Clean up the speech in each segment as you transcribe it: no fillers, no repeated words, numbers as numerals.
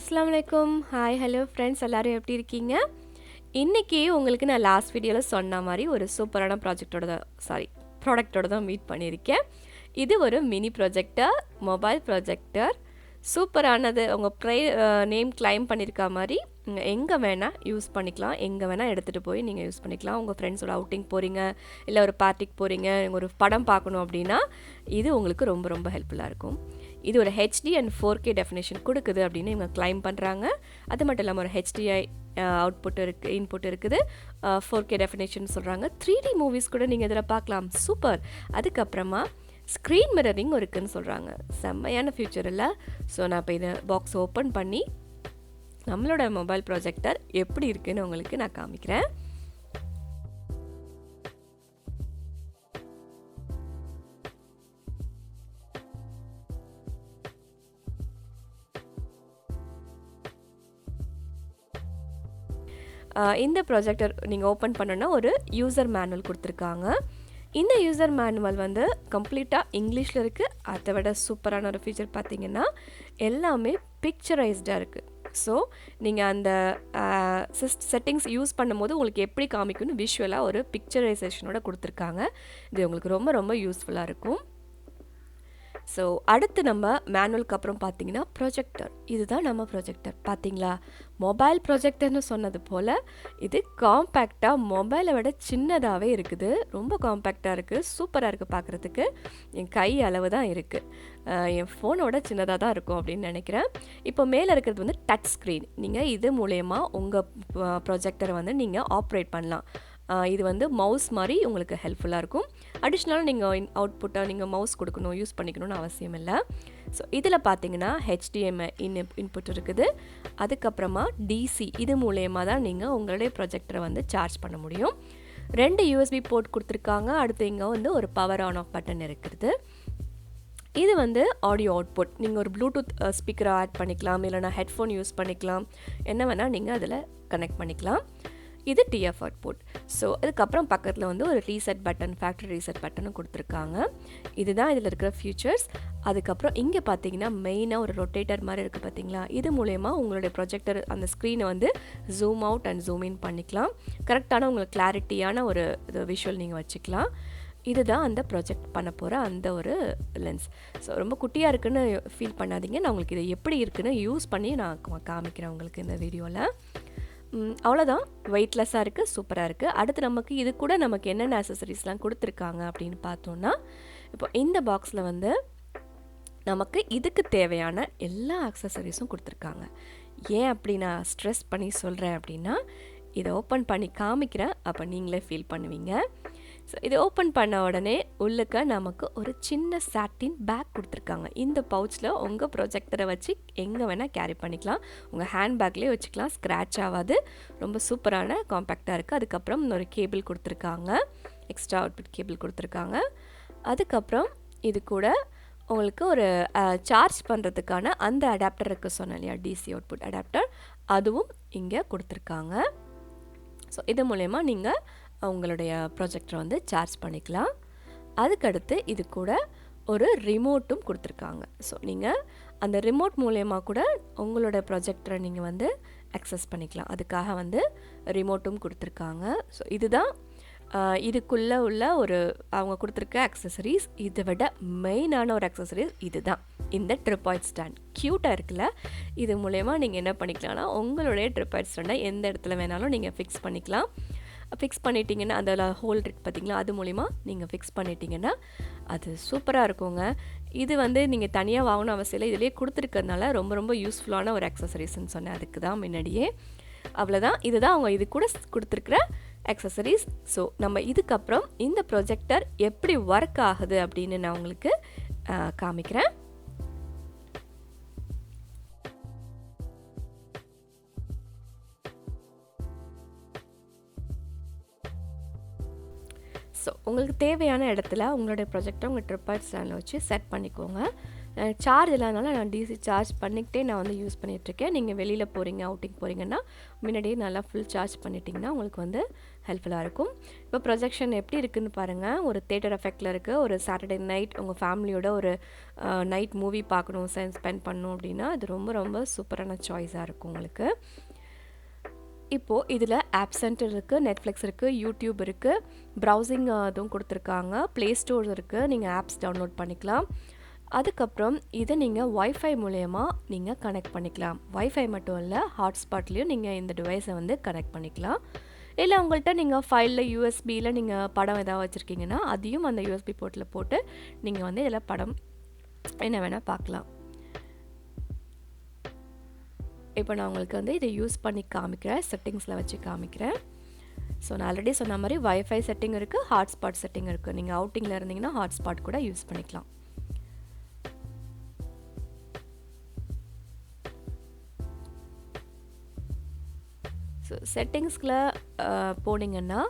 அஸ்ஸலாமு அலைக்கும். Hi, hello friends, எல்லாரும் எப்படி இருக்கீங்க? இன்னைக்கு உங்களுக்கு நான் லாஸ்ட் வீடியோவில் சொன்ன மாதிரி ஒரு சூப்பரான ப்ராடக்ட்டோட தான் மீட் பண்ணியிருக்கேன். இது ஒரு மினி ப்ரொஜெக்டர், மொபைல் ப்ரொஜெக்டர். சூப்பரானது. உங்கள் நேம் கிளைம் பண்ணியிருக்க மாதிரி எங்கே வேணால் யூஸ் பண்ணிக்கலாம். எங்கே வேணால் எடுத்துகிட்டு போய் நீங்கள் யூஸ் பண்ணிக்கலாம். உங்கள் ஃப்ரெண்ட்ஸோட அவுட்டிங் போகிறீங்க, இல்லை ஒரு பார்ட்டிக்கு போகிறீங்க, ஒரு படம் பார்க்கணும் அப்படின்னா இது உங்களுக்கு ரொம்ப ரொம்ப ஹெல்ப்ஃபுல்லாக இருக்கும். இது ஒரு ஹெச்டி அண்ட் 4K டெஃபினேஷன் கொடுக்குது அப்படின்னு இவங்க கிளைம் பண்ணுறாங்க. அது மட்டும் இல்லாமல் ஒரு HDI இன்புட் இருக்குது. 4K டெஃபினேஷன் சொல்கிறாங்க. 3D மூவிஸ் கூட நீங்கள் இதில் பார்க்கலாம். சூப்பர். அதுக்கப்புறமா ஸ்க்ரீன் மிரரிங் இருக்குதுன்னு சொல்கிறாங்க. செம்மையான ஃபியூச்சர் இல்லை? ஸோ நான் இப்போ இதை பாக்ஸ் ஓப்பன் பண்ணி நம்மளோட மொபைல் ப்ரொஜெக்டர் எப்படி இருக்குன்னு உங்களுக்கு நான் காமிக்கிறேன். இந்த ப்ரொஜெக்டர் நீங்கள் ஓப்பன் பண்ணோன்னா ஒரு யூசர் மேனுவல் கொடுத்துருக்காங்க. இந்த யூசர் மேனுவல் வந்து கம்ப்ளீட்டாக இங்கிலீஷில் இருக்குது. அதை விட சூப்பரான ஒரு ஃபீச்சர் பார்த்தீங்கன்னா எல்லாமே பிக்சரைஸ்டாக இருக்குது. ஸோ நீங்கள் அந்த செட்டிங்ஸ் யூஸ் பண்ணும்போது உங்களுக்கு எப்படி காமிக்கும்னு விஷுவலாக ஒரு பிக்சரைசேஷனோட கொடுத்துருக்காங்க. இது உங்களுக்கு ரொம்ப ரொம்ப யூஸ்ஃபுல்லாக இருக்கும். ஸோ அடுத்து நம்ம மேனுவலுக்கு அப்புறம் பார்த்தீங்கன்னா ப்ரொஜெக்டர். இதுதான் நம்ம ப்ரொஜெக்டர். பார்த்தீங்களா, மொபைல் ப்ரொஜெக்டர்னு சொன்னது போல் இது காம்பேக்டாக மொபைலை விட சின்னதாகவே இருக்குது. ரொம்ப காம்பேக்டாக இருக்குது. சூப்பராக இருக்குது பார்க்குறதுக்கு. என் கை அளவு தான் இருக்குது. என் ஃபோனோட சின்னதாக தான் இருக்கும் அப்படின்னு நினைக்கிறேன். இப்போ மேலே இருக்கிறது வந்து டச் ஸ்க்ரீன். நீங்கள் இது மூலயமா உங்கள் ப்ரொஜெக்டரை வந்து நீங்கள் ஆப்ரேட் பண்ணலாம். இது வந்து மவுஸ் மாதிரி உங்களுக்கு ஹெல்ப்ஃபுல்லாக இருக்கும். அடிஷ்னலாக நீங்கள் அவுட்புட்டாக நீங்கள் மவுஸ் கொடுக்கணும், யூஸ் பண்ணிக்கணும்னு அவசியம் இல்லை. ஸோ இதில் பார்த்தீங்கன்னா HDMI இன்புட் இருக்குது. அதுக்கப்புறமா DC, இது மூலயமா தான் நீங்கள் உங்களுடைய ப்ரொஜெக்டரை வந்து சார்ஜ் பண்ண முடியும். 2 USB போர்ட் கொடுத்துருக்காங்க. அடுத்து இங்கே வந்து ஒரு பவர் ஆன் ஆஃப் பட்டன் இருக்குது. இது வந்து ஆடியோ அவுட்புட். நீங்கள் ஒரு ப்ளூடூத் ஸ்பீக்கரை ஆட் பண்ணிக்கலாம், இல்லைனா ஹெட்ஃபோன் யூஸ் பண்ணிக்கலாம். என்ன வேணால் நீங்கள் அதில் கனெக்ட் பண்ணிக்கலாம். இது TF அவுட்புட். ஸோ அதுக்கப்புறம் பக்கத்தில் வந்து ஒரு ரீசெட் பட்டன், ஃபேக்ட்ரி ரீசெட் பட்டனும் கொடுத்துருக்காங்க. இதுதான் இதில் இருக்கிற ஃபியூச்சர்ஸ். அதுக்கப்புறம் இங்கே பார்த்தீங்கன்னா மெயினாக ஒரு ரொட்டேட்டர் மாதிரி இருக்குது பார்த்தீங்களா. இது மூலயமா உங்களுடைய ப்ரொஜெக்டர் அந்த ஸ்க்ரீனை வந்து zoom out and zoom in பண்ணிக்கலாம். கரெக்டான உங்களுக்கு கிளாரிட்டியான ஒரு விஷுவல் நீங்கள் வச்சுக்கலாம். இதுதான் அந்த ப்ரொஜெக்ட் பண்ண போகிற அந்த ஒரு லென்ஸ். ஸோ ரொம்ப குட்டியாக இருக்குன்னு ஃபீல் பண்ணாதீங்க. நான் உங்களுக்கு இதை எப்படி இருக்குன்னு யூஸ் பண்ணி நான் காமிக்கிறேன் உங்களுக்கு இந்த வீடியோவில். அவ்வளோதான். வெயிட்லெஸ்ஸாக இருக்குது, சூப்பராக இருக்குது. அடுத்து நமக்கு என்னென்ன ஆக்சசரிஸ்லாம் கொடுத்துருக்காங்க அப்படின்னு பார்த்தோன்னா, இப்போ இந்த பாக்ஸில் வந்து நமக்கு இதுக்கு தேவையான எல்லா ஆக்சசரிஸும் கொடுத்துருக்காங்க. ஏன் அப்படி நான் ஸ்ட்ரெஸ் பண்ணி சொல்கிறேன் அப்படின்னா, இதை ஓப்பன் பண்ணி காமிக்கிறேன், அப்போ நீங்களே ஃபீல் பண்ணுவீங்க. ஸோ இது ஓப்பன் பண்ண உடனே உள்ளுக்க நமக்கு ஒரு சின்ன சாட்டின் பேக் கொடுத்துருக்காங்க. இந்த பவுச்சில் உங்கள் ப்ரொஜெக்டரை வச்சு எங்கே வேணால் கேரி பண்ணிக்கலாம். உங்கள் ஹேண்ட் பேக்லேயே வச்சுக்கலாம், ஸ்க்ராட்ச் ஆகாது. ரொம்ப சூப்பரான காம்பேக்டாக இருக்குது. அதுக்கப்புறம் ஒரு கேபிள் கொடுத்துருக்காங்க, எக்ஸ்ட்ரா அவுட்புட் கேபிள் கொடுத்துருக்காங்க. அதுக்கப்புறம் இது கூட உங்களுக்கு ஒரு சார்ஜ் பண்ணுறதுக்கான அந்த அடாப்டர் இருக்குது சொன்னேன் இல்லையா, DC அவுட்புட் அடாப்டர், அதுவும் இங்கே கொடுத்துருக்காங்க. ஸோ இது மூலயமா நீங்கள் உங்களுடைய ப்ரொஜெக்டரை வந்து சார்ஜ் பண்ணிக்கலாம். அதுக்கடுத்து இது கூட ஒரு ரிமோட்டும் கொடுத்துருக்காங்க. ஸோ நீங்கள் அந்த ரிமோட் மூலயமா கூட உங்களோட ப்ரொஜெக்டரை நீங்கள் வந்து அக்சஸ் பண்ணிக்கலாம். அதுக்காக வந்து ரிமோட்டும் கொடுத்துருக்காங்க. ஸோ இதுதான் இதுக்குள்ளே உள்ள அவங்க கொடுத்துருக்க அக்சசரிஸ். இதை விட மெயினான ஒரு அக்சசரிஸ் இதுதான், இந்த ட்ரிபாய்ட் ஸ்டாண்ட். க்யூட்டாக இருக்குல்ல? இது மூலயமா நீங்கள் என்ன பண்ணிக்கலாம்னா, உங்களுடைய ட்ரிபாய்ட் ஸ்டாண்டை எந்த இடத்துல வேணாலும் நீங்கள் ஃபிக்ஸ் பண்ணிக்கலாம். ஃபிக்ஸ் பண்ணிட்டீங்கன்னா அதில் ஹோல் இருக்குது பார்த்தீங்களா, அது மூலிமா நீங்கள் ஃபிக்ஸ் பண்ணிட்டீங்கன்னா அது சூப்பராக இருக்குங்க. இது வந்து நீங்கள் தனியாக வாங்கணும் அவசியம் இல்லை. இதிலே கொடுத்துருக்கறதுனால ரொம்ப ரொம்ப யூஸ்ஃபுல்லான ஒரு அக்சசரிஸ்ன்னு சொன்னேன். அதுக்கு தான் முன்னாடியே. அவ்வளோதான். இதுதான் அவங்க இது கூட கொடுத்துருக்குற அக்சசரிஸ். ஸோ நம்ம இதுக்கப்புறம் இந்த ப்ரொஜெக்டர் எப்படி ஒர்க் ஆகுது அப்படின்னு நான் உங்களுக்கு காமிக்கிறேன். ஸோ உங்களுக்கு தேவையான இடத்துல உங்களுடைய ப்ரொஜெக்டரை உங்கள் ட்ரிபாய்ட் ஸ்டாண்டில் வச்சு செட் பண்ணிக்கோங்க. சார்ஜ் இல்லாதனால நான் டிசி சார்ஜ் பண்ணிக்கிட்டே நான் வந்து யூஸ் பண்ணிகிட்ருக்கேன். நீங்கள் வெளியில் போகிறீங்க, அவுட்டிங் போகிறீங்கன்னா முன்னாடியே நல்லா ஃபுல் சார்ஜ் பண்ணிட்டிங்கன்னா உங்களுக்கு வந்து ஹெல்ப்ஃபுல்லாக இருக்கும். இப்போ ப்ரொஜெக்ஷன் எப்படி இருக்குதுன்னு பாருங்கள். ஒரு தியேட்டர் எஃபெக்டில் இருக்குது. ஒரு சாட்டர்டே நைட் உங்கள் ஃபேமிலியோட ஒரு நைட் மூவி பார்க்கணும், ஸ்பெண்ட் பண்ணணும் அப்படின்னா இது ரொம்ப ரொம்ப சூப்பரான சாய்ஸாக இருக்கும் உங்களுக்கு. இப்போது இதில் ஆப் சென்டர் இருக்குது, நெட்ஃப்ளிக்ஸ் இருக்குது, யூடியூப் இருக்குது, ப்ரௌசிங் இதுவும் கொடுத்துருக்காங்க, ப்ளே ஸ்டோர்ஸ் இருக்குது, நீங்கள் ஆப்ஸ் டவுன்லோட் பண்ணிக்கலாம். அதுக்கப்புறம் இதை நீங்கள் ஒய்ஃபை மூலயமா நீங்கள் கனெக்ட் பண்ணிக்கலாம். ஒய்ஃபை மட்டும் இல்லை, ஹாட்ஸ்பாட்லேயும் நீங்கள் இந்த டிவைஸை வந்து கனெக்ட் பண்ணிக்கலாம். இல்லை உங்கள்கிட்ட நீங்கள் ஃபைலில் யூஎஸ்பியில் நீங்கள் படம் எதாவது வச்சுருக்கீங்கன்னா அதையும் அந்த யூஎஸ்பி போர்ட்டில் போட்டு நீங்கள் வந்து இதில் படம் என்ன வேணால் பார்க்கலாம். இப்போ நான் உங்களுக்கு வந்து இதை யூஸ் பண்ணி காமிக்கிறேன், செட்டிங்ஸில் வச்சு காமிக்கிறேன். ஸோ நான் ஆல்ரெடி சொன்ன மாதிரி வைஃபை செட்டிங் இருக்குது, ஹாட்ஸ்பாட் செட்டிங் இருக்குது. நீங்கள் அவுட்டிங்கில் இருந்தீங்கன்னா ஹாட்ஸ்பாட் கூட யூஸ் பண்ணிக்கலாம். ஸோ செட்டிங்ஸ்கில் போனீங்கன்னா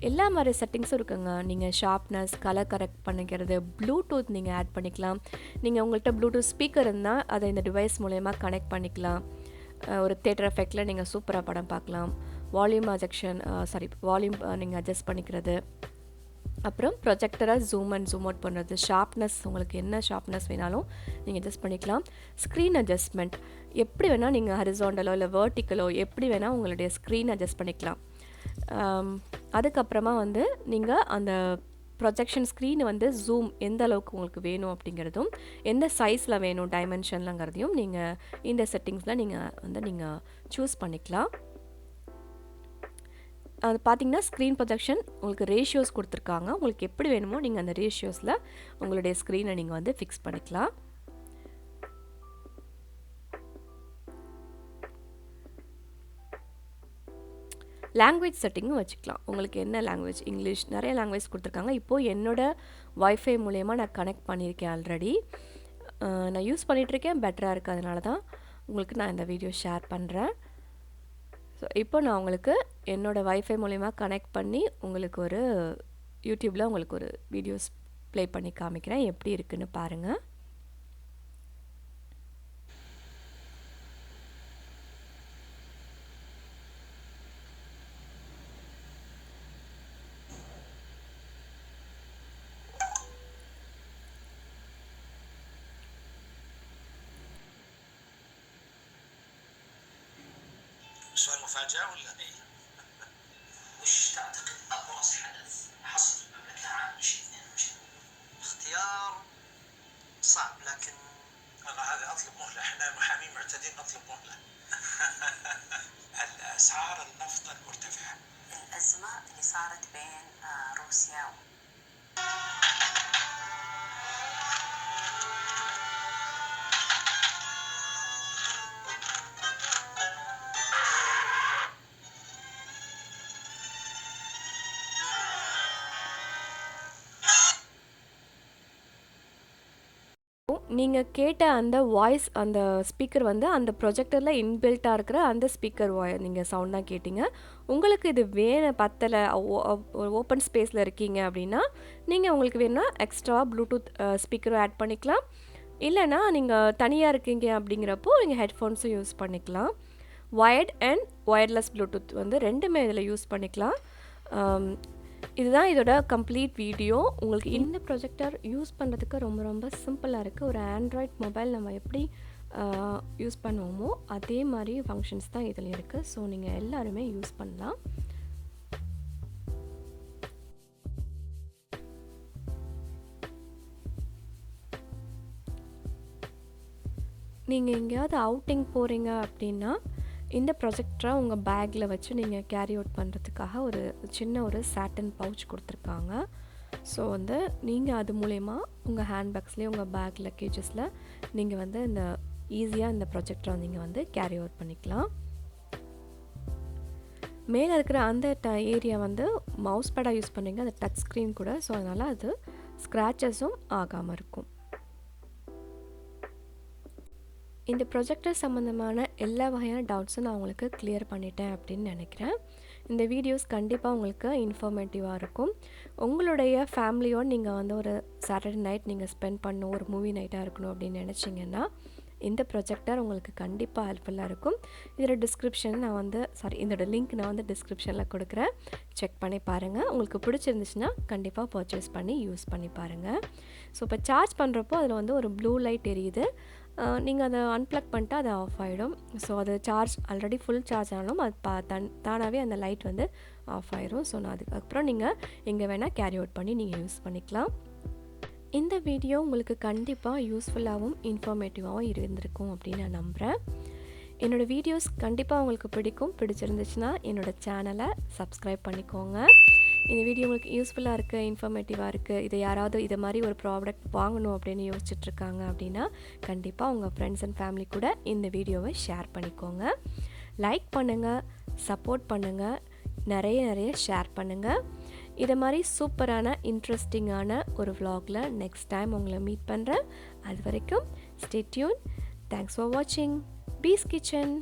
எல்லா மாதிரி செட்டிங்ஸும் இருக்குங்க. நீங்கள் ஷார்ப்னஸ், கலர் கரெக்ட் பண்ணிக்கிறது, ப்ளூடூத் நீங்கள் ஆட் பண்ணிக்கலாம். நீங்கள் உங்கள்கிட்ட ப்ளூடூத் ஸ்பீக்கர் இருந்தால் அதை இந்த டிவைஸ் மூலயமா கனெக்ட் பண்ணிக்கலாம். ஒரு தியேட்டர் எஃபெக்டில் நீங்கள் சூப்பராக படம் பார்க்கலாம். வால்யூம் வால்யூம் நீங்கள் அட்ஜஸ்ட் பண்ணிக்கிறது. அப்புறம் ப்ரொஜெக்டரை ஜூம் அண்ட் ஜூம் அவுட் பண்ணுறது, ஷார்ப்னஸ் உங்களுக்கு என்ன ஷார்ப்னஸ் வேணாலும் நீங்கள் அட்ஜஸ்ட் பண்ணிக்கலாம். ஸ்க்ரீன் அட்ஜஸ்ட்மெண்ட் எப்படி வேணால் நீங்கள் ஹரிசாண்டலோ இல்லை வேர்ட்டிக்கலோ எப்படி வேணால் உங்களுடைய ஸ்க்ரீன் அட்ஜஸ்ட் பண்ணிக்கலாம். அதுக்கப்புறமா வந்து நீங்கள் அந்த ப்ரொஜெக்ஷன் ஸ்க்ரீன் வந்து ஜூம் எந்த அளவுக்கு உங்களுக்கு வேணும் அப்படிங்கிறதும், எந்த சைஸில் வேணும் டைமென்ஷன்லங்கிறதையும் நீங்கள் இந்த செட்டிங்ஸில் நீங்கள் சூஸ் பண்ணிக்கலாம். அது பார்த்திங்கன்னா ஸ்க்ரீன் ப்ரொஜெக்ஷன் உங்களுக்கு ரேஷியோஸ் கொடுத்துருக்காங்க. உங்களுக்கு எப்படி வேணுமோ நீங்கள் அந்த ரேஷியோஸில் உங்களுடைய ஸ்க்ரீனை நீங்கள் வந்து ஃபிக்ஸ் பண்ணிக்கலாம். லாங்குவேஜ் செட்டிங்கும் வச்சுக்கலாம். உங்களுக்கு என்ன லாங்குவேஜ், இங்கிலீஷ் நிறைய லாங்குவேஜ் கொடுத்துருக்காங்க. இப்போது என்னோடய வைஃபை மூலயமா நான் கனெக்ட் பண்ணியிருக்கேன் ஆல்ரெடி. நான் யூஸ் பண்ணிகிட்ருக்கேன், பெட்டராக இருக்குது. அதனால தான் உங்களுக்கு நான் இந்த வீடியோ ஷேர் பண்ணுறேன். ஸோ இப்போ நான் உங்களுக்கு என்னோடய வைஃபை மூலயமா கனெக்ட் பண்ணி உங்களுக்கு ஒரு யூடியூப்பில் உங்களுக்கு ஒரு வீடியோஸ் ப்ளே பண்ணி காமிக்கிறேன். எப்படி இருக்குன்னு பாருங்கள். سؤال مفاجأة ولا ايه؟ وش تعتقد ابرز حدث حصل في المملكة عام 2022؟ اختيار صعب لكن انا هذا اطلب مهلة، احنا محامين معتادين نطلب مهلة. الاسعار النفط المرتفعة، الازمة اللي صارت بين روسيا நீங்கள் கேட்ட அந்த வாய்ஸ், அந்த ஸ்பீக்கர் வந்து அந்த ப்ரொஜெக்டரில் இன்பில்ட்டாக இருக்கிற அந்த ஸ்பீக்கர் நீங்கள் சவுண்ட் தான் கேட்டிங்க. உங்களுக்கு இது பத்தலை, ஓப்பன் ஸ்பேஸில் இருக்கீங்க அப்படின்னா நீங்கள் உங்களுக்கு வேணும்னா எக்ஸ்ட்ரா ப்ளூடூத் ஸ்பீக்கரும் ஆட் பண்ணிக்கலாம். இல்லைனா நீங்கள் தனியாக இருக்கீங்க அப்படிங்கிறப்போ நீங்கள் ஹெட்ஃபோன்ஸும் யூஸ் பண்ணிக்கலாம். வயர்ட் அண்ட் ஒயர்லெஸ் ப்ளூடூத் வந்து ரெண்டுமே இதில் யூஸ் பண்ணிக்கலாம். இதுதான் இதோட கம்ப்ளீட் வீடியோ. உங்களுக்கு இந்த ப்ரொஜெக்டர் யூஸ் பண்ணுறதுக்கு ரொம்ப ரொம்ப சிம்பிளாக இருக்குது. ஒரு ஆண்ட்ராய்ட் மொபைல் நம்ம எப்படி யூஸ் பண்ணுவோமோ அதே மாதிரி ஃபங்க்ஷன்ஸ் தான் இதில் இருக்குது. ஸோ நீங்கள் எல்லாருமே யூஸ் பண்ணலாம். நீங்கள் எங்கேயாவது அவுட்டிங் போகிறீங்க அப்படின்னா இந்த ப்ரொஜெக்டரை உங்கள் பேக்கில் வச்சு நீங்கள் கேரி அவுட் பண்ணுறதுக்காக ஒரு சின்ன ஒரு சாட்டன் பவுச் கொடுத்துருக்காங்க. ஸோ வந்து நீங்கள் அது மூலயமா உங்கள் ஹேண்ட்பேக்ஸ்லேயே உங்கள் பேக் லக்கேஜஸில் நீங்கள் வந்து இந்த ஈஸியாக இந்த ப்ரொஜெக்டரை நீங்கள் வந்து கேரி அவுட் பண்ணிக்கலாம். மேலே இருக்கிற அந்த ஏரியா வந்து மவுஸ் பேடாக யூஸ் பண்ணுறீங்க, அது டச் ஸ்க்ரீன் கூட. ஸோ அதனால் அது ஸ்க்ராச்சஸும் ஆகாமல் இருக்கும். இந்த ப்ரொஜெக்டர் சம்மந்தமான எல்லா வகையான டவுட்ஸும் நான் உங்களுக்கு கிளியர் பண்ணிட்டேன் அப்படின்னு நினைக்கிறேன். இந்த வீடியோஸ் கண்டிப்பாக உங்களுக்கு இன்ஃபர்மேட்டிவாக இருக்கும். உங்களுடைய ஃபேமிலியோடு நீங்கள் வந்து ஒரு சாட்டர்டே நைட் நீங்கள் ஸ்பெண்ட் பண்ணணும், ஒரு மூவி நைட்டாக இருக்கணும் அப்படின்னு நினச்சிங்கன்னா இந்த ப்ரொஜெக்டர் உங்களுக்கு கண்டிப்பாக ஹெல்ப்ஃபுல்லாக இருக்கும். இதோட டிஸ்கிரிப்ஷன் இதோட லிங்க் நான் வந்து டிஸ்கிரிப்ஷனில் கொடுக்குறேன். செக் பண்ணி பாருங்கள். உங்களுக்கு பிடிச்சிருந்துச்சுன்னா கண்டிப்பாக பர்ச்சேஸ் பண்ணி யூஸ் பண்ணி பாருங்கள். ஸோ இப்போ சார்ஜ் பண்ணுறப்போ அதில் வந்து ஒரு ப்ளூ லைட் எரியுது. நீங்கள் அதை அன்ப்ளக் பண்ணிட்டு அது ஆஃப் ஆகிடும். ஸோ அது சார்ஜ் ஆல்ரெடி ஃபுல் சார்ஜ் ஆனாலும் அது தானாகவே அந்த லைட் வந்து ஆஃப் ஆயிரும். ஸோ நான் அதுக்கப்புறம் நீங்கள் எங்கே வேணால் கேரி அவுட் பண்ணி நீங்கள் யூஸ் பண்ணிக்கலாம். இந்த வீடியோ உங்களுக்கு கண்டிப்பாக யூஸ்ஃபுல்லாகவும் இன்ஃபர்மேட்டிவாகவும் இருந்திருக்கும் அப்படின்னு நான் நம்புகிறேன். என்னோடய வீடியோஸ் கண்டிப்பாக உங்களுக்கு பிடிச்சிருந்துச்சுன்னா என்னோடய சேனலை சப்ஸ்கிரைப் பண்ணிக்கோங்க. இந்த வீடியோ உங்களுக்கு யூஸ்ஃபுல்லாக இருக்குது, இன்ஃபர்மேட்டிவாக இருக்குது, இதை யாராவது இதை மாதிரி ஒரு ப்ராடக்ட் வாங்கணும் அப்படின்னு யோசிச்சுட்ருக்காங்க அப்படின்னா கண்டிப்பாக உங்கள் ஃப்ரெண்ட்ஸ் அண்ட் ஃபேமிலி கூட இந்த வீடியோவை ஷேர் பண்ணிக்கோங்க. லைக் பண்ணுங்கள், சப்போர்ட் பண்ணுங்கள், நிறைய ஷேர் பண்ணுங்கள். இதை மாதிரி சூப்பரான இன்ட்ரெஸ்டிங்கான ஒரு vlogல நெக்ஸ்ட் டைம் உங்களை மீட் பண்ணுறேன். அது வரைக்கும் ஸ்டே டியூன். தேங்க்ஸ் ஃபார் வாட்சிங் பீஸ் கிச்சன்.